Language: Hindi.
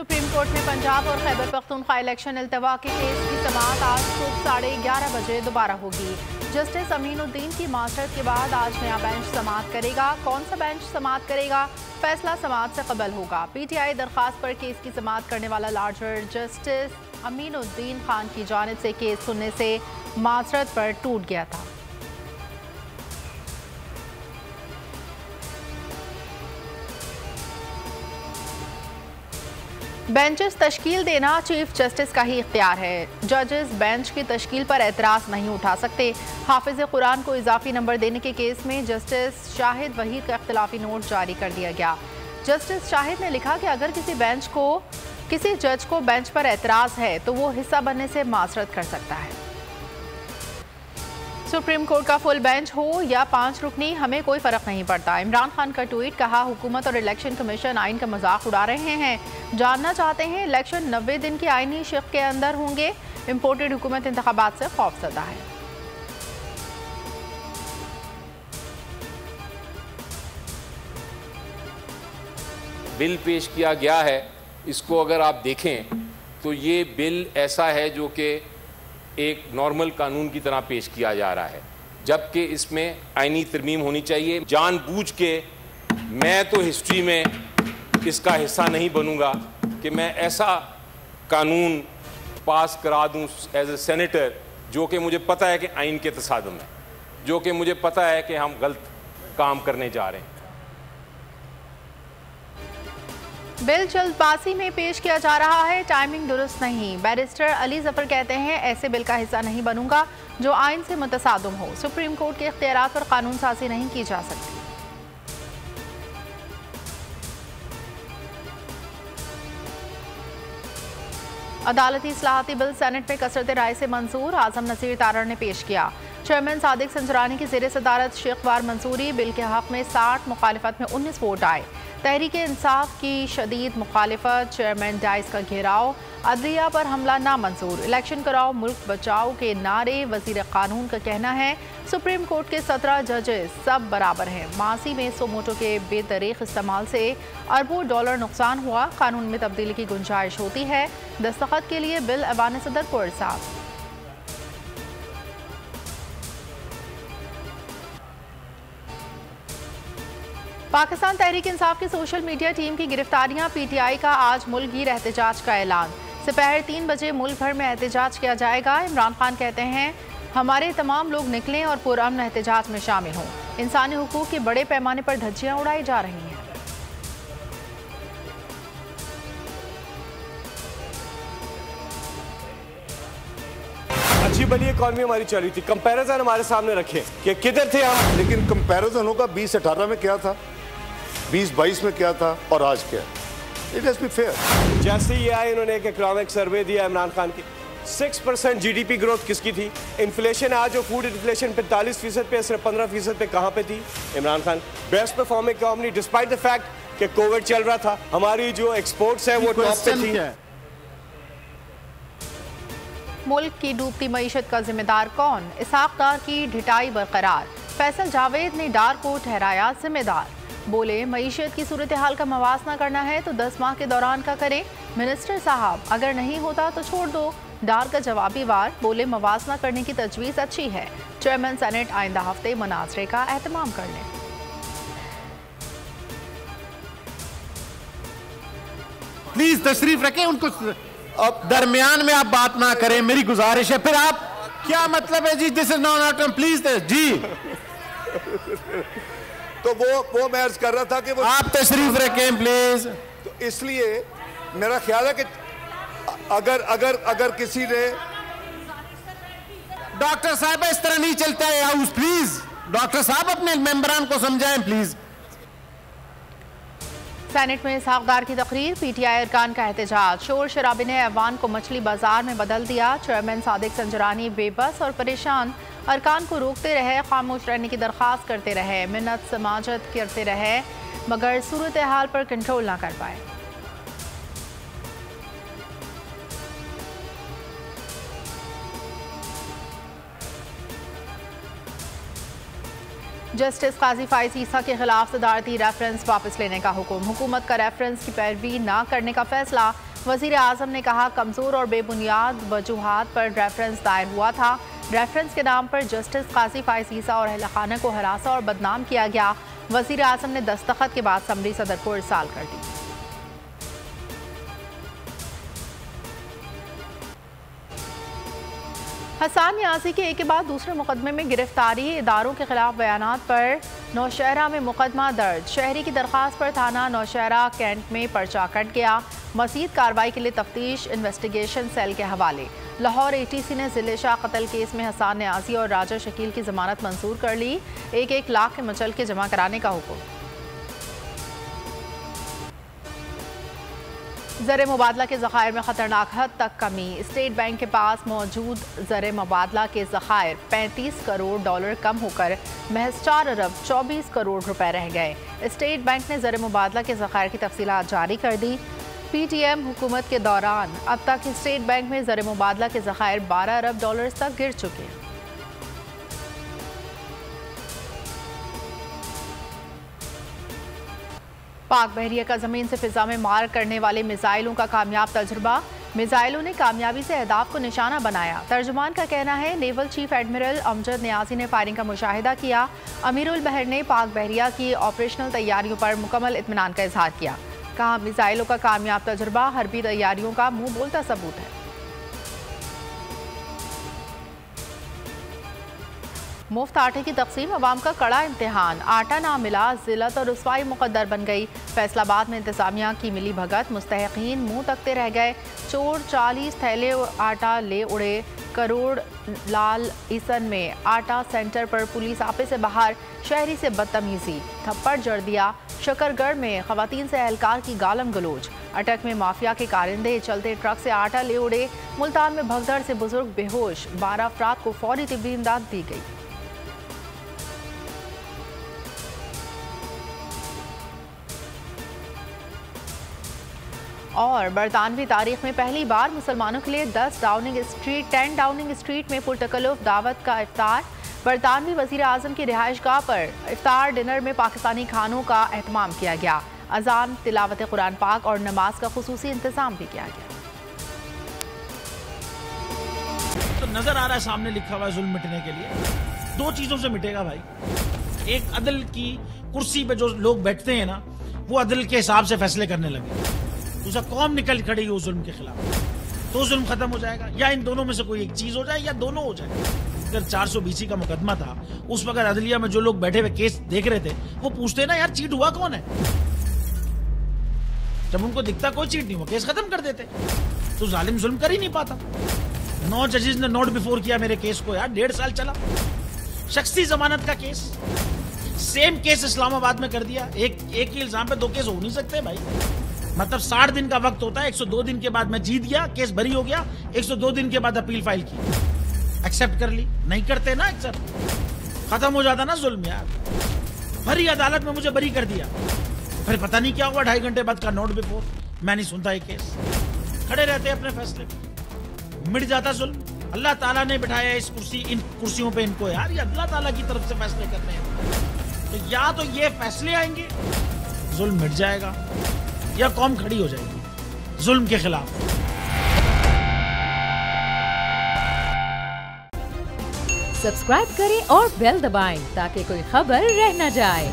सुप्रीम कोर्ट में पंजाब और खैबर पख्तूनख्वा इलेक्शन इल्तवा के केस की समाअत आज सुबह 11:30 बजे दोबारा होगी। जस्टिस अमीनुद्दीन की मास्टर्स के बाद आज नया बेंच समाअत करेगा। कौन सा बेंच समाअत करेगा, फैसला समाअत से कबल होगा। पीटीआई दरख्वास्त पर केस की समाअत करने वाला लार्जर जस्टिस अमीनुद्दीन खान की जानिब से केस सुनने से मास्टर्स पर टूट गया था। बेंचेस तश्कील देना चीफ जस्टिस का ही इख्तियार है। जजेस बेंच की तश्कील पर एतराज़ नहीं उठा सकते। हाफिज कुरान को इजाफी नंबर देने के केस में जस्टिस शाहिद वहीद का इख्तिलाफी नोट जारी कर दिया गया। जस्टिस शाहिद ने लिखा कि अगर किसी जज को बेंच पर एतराज़ है तो वो हिस्सा बनने से माजरत कर सकता है। सुप्रीम कोर्ट का फुल बेंच हो या 5 रुकनी, हमें कोई फर्क नहीं पड़ता। इमरान खान का ट्वीट, कहा हुकूमत और इलेक्शन कमीशन आइन का मजाक उड़ा रहे हैं। जानना चाहते हैं इलेक्शन 90 दिन की आइनी शिफ्ट के अंदर होंगे। इंपोर्टेड हुकूमत इंतखाबात से खौफजदा है। बिल पेश किया गया है, इसको अगर आप देखें तो ये बिल ऐसा है जो कि एक नॉर्मल कानून की तरह पेश किया जा रहा है, जबकि इसमें आईनी तरमीम होनी चाहिए। जानबूझ के मैं तो हिस्ट्री में इसका हिस्सा नहीं बनूंगा कि मैं ऐसा कानून पास करा दूं एज ए सेनेटर जो कि मुझे पता है कि आइन के तसादम है, जो कि मुझे पता है कि हम गलत काम करने जा रहे हैं। बिल जल्दबाजी में पेश किया जा रहा है, टाइमिंग दुरुस्त नहीं। बैरिस्टर अली जफर कहते हैं ऐसे बिल का हिस्सा नहीं बनूंगा जो आइन से मुतसादम हो। सुप्रीम कोर्ट के इख्तियारात पर कानून साजी नहीं की जा सकती। अदालती इस्लाहाती बिल सेनेट में कसरत राय से मंजूर। आजम नसीर तारड़ ने पेश किया। चेयरमैन सादिक संजरानी की ज़ेर सदारत शेखवार मंसूरी। बिल के हक में 60, मुखालिफत में 19 वोट आए। तहरीक इंसाफ की शदीद मुखालिफत, चेयरमैन डाइस का घेराव, अदलिया पर हमला नामंजूर। इलेक्शन कराओ मुल्क बचाओ के नारे। वजीर कानून का कहना है सुप्रीम कोर्ट के 17 जजेस सब बराबर हैं। मासी में सोमोटो के बेतरीक इस्तेमाल से अरबों डॉलर नुकसान हुआ। कानून में तब्दीली की गुंजाइश होती है। दस्तखत के लिए बिल ऐवान सदर को इरसाल। पाकिस्तान तहरीक इंसाफ की सोशल मीडिया टीम की गिरफ्तारियां। पीटीआई का आज मुल्क गिर एहतजाज का ऐलान। दोपहर 3 बजे मुल्क भर में एहतजाज किया जाएगा। इमरान खान कहते हैं हमारे तमाम लोग निकलें और पुरअमन एहतजाज में शामिल हों। इंसानी हुकूक के बड़े पैमाने पर धज्जियां उड़ाई जा रही हैं। अच्छी बनी इकॉनमी हमारी चल रही थी। कंपैरिजन हमारे सामने रखे कि किधर थे हम, लेकिन कंपैरिजन होगा 2018 में क्या था, 2022 में क्या था और आज क्या। It has be fair. जैसे ही आए इन्होंने एक इकोनॉमिक सर्वे दिया इमरान खान की, 6% जीडीपी ग्रोथ किसकी थी। इन्फ्लेशन आज जो फूड इन्फ्लेशन 45% पे, सिर्फ 15% पे कहाँ पे थी। Imran Khan best performing company despite the fact कि कोविड चल रहा था। हमारी जो एक्सपोर्ट्स है वो टॉप पे थी। मुल्क की डूबती मईशत का जिम्मेदार कौन, इसहाक डार की ढिटाई बरकरार। फैसल जावेद ने डार को ठहराया जिम्मेदार। बोले मईशत की सूरत हाल का मवासना करना है तो 10 माह के दौरान का करें मिनिस्टर साहब, अगर नहीं होता तो छोड़ दो। डार का जवाबी वार। बोले मवासना करने की तजवीज़ अच्छी है। चेयरमैन सेनेट आइंदा हफ्ते मुनाजरे का एहतमाम कर लें। प्लीज तशरीफ रखें उनको। अब दरमियान में आप बात ना करें, मेरी गुजारिश है। फिर आप क्या मतलब है जी, दिस इज नॉट प्लीज जी। तो वो मैं अर्ज कर रहा था कि वो आप तशरीफ रखें प्लीज। तो इसलिए मेरा ख्याल है कि अगर किसी ने डॉक्टर साहब इस तरह नहीं चलता है हाउस, प्लीज डॉक्टर साहब अपने मेंबरान को समझाएं प्लीज। सेनेट में इसहाक डार की तकरीर। पीटीआई अरकान का एहतजाज। शोर शराबे ने ऐवान को मछली बाजार में बदल दिया। चेयरमैन सादिक संजरानी बेबस और परेशान अरकान को रोकते रहे, खामोश रहने की दरख्वास्त करते रहे, मिन्नत समाजत करते रहे, मगर सूरत हाल पर कंट्रोल ना कर पाए। जस्टिस काजी फाइज ईसा के खिलाफ सदारती रेफरेंस वापस लेने का हुक्म। हुकूमत का रेफरेंस की पैरवी ना करने का फैसला। वज़ीर आज़म ने कहा कमज़ोर और बेबुनियाद वजूहात पर रेफरेंस दायर हुआ था। रेफरेंस के नाम पर जस्टिस काजी फाइज ईसा और अहल खाना को हरासा और बदनाम किया गया। वज़ीर आज़म ने दस्तखत के बाद समरी सदर को इरसाल कर दी। हसन न्याजी के एक के बाद दूसरे मुकदमे में गिरफ्तारी, इदारों के खिलाफ बयानात पर नौशहरा में मुकदमा दर्ज। शहरी की दरख्वास्त पर थाना नौशहरा कैंट में पर्चा कट गया। मज़ीद कार्रवाई के लिए तफ्तीश इन्वेस्टिगेशन सेल के हवाले। लाहौर ATC ने ज़िले शाह कत्ल केस में हसन न्याजी और राजा शकील की जमानत मंजूर कर ली। 1-1 लाख के मुचलके जमा कराने का हुक्म। ज़र मुबादला के ज़खायर में ख़तरनाक हद तक कमी। स्टेट बैंक के पास मौजूद ज़र मुबादला के ज़खायर $35 करोड़ कम होकर महज 4 अरब 24 करोड़ रुपए रह गए। स्टेट बैंक ने ज़र मुबादला के ज़खायर की तफसीलात जारी कर दी। PTM हुकूमत के दौरान अब तक स्टेट बैंक में ज़र मुबादला के ज़खायर $12 अरब तक गिर चुके हैं। पाक बहरिया का ज़मीन से फ़िज़ा में मार करने वाले मिसाइलों का कामयाब तजुर्बा। मिसाइलों ने कामयाबी से अहदाफ को निशाना बनाया। तर्जुमान का कहना है naval chief admiral Amjad Niazi ने फायरिंग का मुशाहिदा किया। अमीरुल बहर ने पाक बहरिया की ऑपरेशनल तैयारियों पर मुकम्मल इत्मीनान का इजहार किया। कहा मिसाइलों का कामयाब तजुर्बा हर्बी तैयारियों का मुंह बोलता सबूत है। मुफ्त आटे की तकसीम अवाम का कड़ा इम्तिहान। आटा ना मिला, जिल्लत और रुसवाई मुकद्दर बन गई। फैसलाबाद में इंतजामिया की मिली भगत, मुस्तहकीन मुंह तकते रह गए। चोर 40 थैले आटा ले उड़े। करोड़ लाल ईसन में आटा सेंटर पर पुलिस आपे से बाहर, शहरी से बदतमीजी, थप्पड़ जड़ दिया। शकरगढ़ में खवातीन से एहलकार की गालम गलोच। अटक में माफिया के कारिंदे, चलते ट्रक से आटा ले उड़े। मुल्तान में भगदड़ से बुजुर्ग बेहोश, 12 अफराद को फौरी तिब्बी इमदाद दी गई। और बरतानवी तारीख में पहली बार मुसलमानों के लिए 10 डाउनिंग स्ट्रीट में पुरतकल्लुफ दावत का इफ्तार। बरतानवी वज़ीर आज़म की रिहाइशगाह पर इफ्तार डिनर में पाकिस्तानी खानों का एहतमाम किया गया। अजान, तिलावत कुरान पाक और नमाज का खुसूसी इंतजाम भी किया गया। तो नजर आ रहा है सामने लिखा हुआ है जुल्म मिटने के लिए 2 चीजों से मिटेगा भाई। एक, अदल की कुर्सी पे जो लोग बैठते हैं ना, वो अदल के हिसाब से फैसले करने लगे। दूसरा, कौम निकल खड़ी उस जुल्म के खिलाफ, तो जुल्म खत्म हो जाएगा। या इन दोनों में से कोई एक चीज हो जाए या दोनों हो जाए। अगर 420 का मुकदमा था, उस वक्त अदलिया में जो लोग बैठे हुए केस देख रहे थे, वो पूछते ना यार चीट हुआ कौन है। जब उनको दिखता कोई चीट नहीं हुआ, केस खत्म कर देते। तो जालिम जुल्म कर ही नहीं पाता। 9 जजेस ने नोट बिफोर किया मेरे केस को यार, 1.5 साल चला। शख्सी जमानत का केस, सेम केस इस्लामाबाद में कर दिया। एक ही इल्जाम पे 2 केस हो नहीं सकते भाई। मतलब 60 दिन का वक्त होता है। 102 दिन के बाद मैं जीत गया, केस बरी हो गया। 102 दिन के बाद अपील फाइल की, एक्सेप्ट कर ली। नहीं करते ना एक्सेप्ट, खत्म हो जाता ना जुल्म यार। भरी अदालत में मुझे बरी कर दिया, फिर पता नहीं क्या हुआ 2.5 घंटे बाद का नोट बिफोर। मैं नहीं सुनता ये केस, खड़े रहते अपने फैसले पे, मिट जाता जुल्म। अल्लाह ताला ने बिठाया इन कुर्सियों पे इनको यार, ये अल्लाह ताला की तरफ से फैसले करने हैं। तो या तो ये फैसले आएंगे, जुल्म मिट जाएगा, या कौम खड़ी हो जाएगी जुल्म के खिलाफ। सब्सक्राइब करें और बेल दबाएं ताकि कोई खबर रह न जाए।